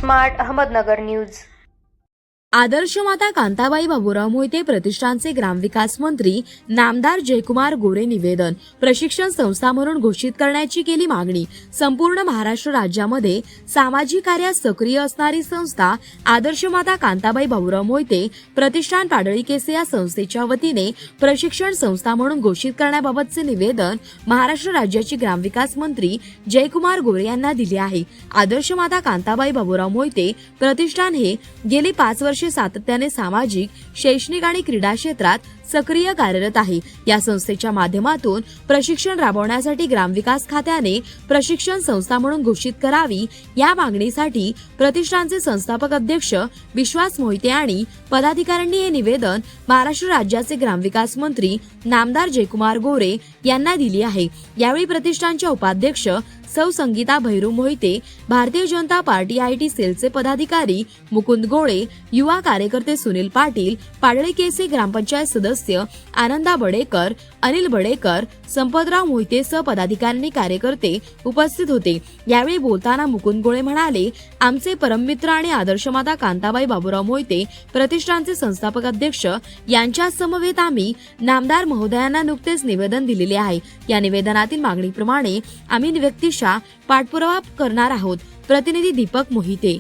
Smart Ahmednagar news. आदर्श माता कांताबाई बाबूराव मोहिते प्रतिष्ठानचे ग्रामविकास मंत्री नामदार जयकुमार गोरे निवेदन। प्रशिक्षण संस्था म्हणून घोषित करण्याची केली मागणी। संपूर्ण महाराष्ट्र राज्यामध्ये सामाजिक कार्यात सक्रिय असणारी संस्था आदर्श माता कांताबाई बाबूराव मोहिते प्रतिष्ठान पाडळी केसे या संस्थेच्या वतीने प्रशिक्षण संस्था म्हणून घोषित करण्याबाबतचे निवेदन महाराष्ट्र राज्याचे ग्रामविकास मंत्री जयकुमार गोरे यांना दिले आहे। आदर्श माता कांताबाई बाबूराव मोहिते प्रतिष्ठान हे गेली 5 वर्षे सातत्याने सामाजिक, शैक्षणिक आणि क्रीडा क्षेत्रात सक्रिय कार्यरत आहे। या संस्थेच्या माध्यमातून प्रशिक्षण राबवण्यासाठी ग्रामविकास खात्याने प्रशिक्षण संस्था म्हणून घोषित करावी या मागणीसाठी प्रतिष्ठानचे संस्थापक अध्यक्ष विश्वास मोहिते आणि पदाधिकाऱ्यांनी हे निवेदन महाराष्ट्र राज्याचे ग्रामविकास मंत्री नामदार जयकुमार गोरे यांना दिले आहे। यावेळी प्रतिष्ठानच्या उपाध्यक्ष सौ संगीता भैरू मोहिते, भारतीय जनता पार्टी IT सेलचे पदाधिकारी मुकुंद गोळे, युवा कार्यकर्ते सुनील पाटील, पाडळी केसे ग्रामपंचायत सदस्य आनंदा बडेकर, अनिल बडेकर, संपतराव मोहितेसह पदाधिकारी कार्यकर्ते उपस्थित होते। यावेळी बोलताना मुकुंद गोळे म्हणाले, आमचे परममित्र आणि आदर्श माता कांताबाई बाबूराव मोहिते प्रतिष्ठानचे संस्थापक अध्यक्ष यांच्या समवेत आम्ही नामदार महोदयांना नुकतेच निवेदन दिलेले आहे। या निवेदनातील मागणीप्रमाणे आम्ही व्यक्तिशः पाठपुरावा करणार आहोत। प्रतिनिधी दीपक मोहिते।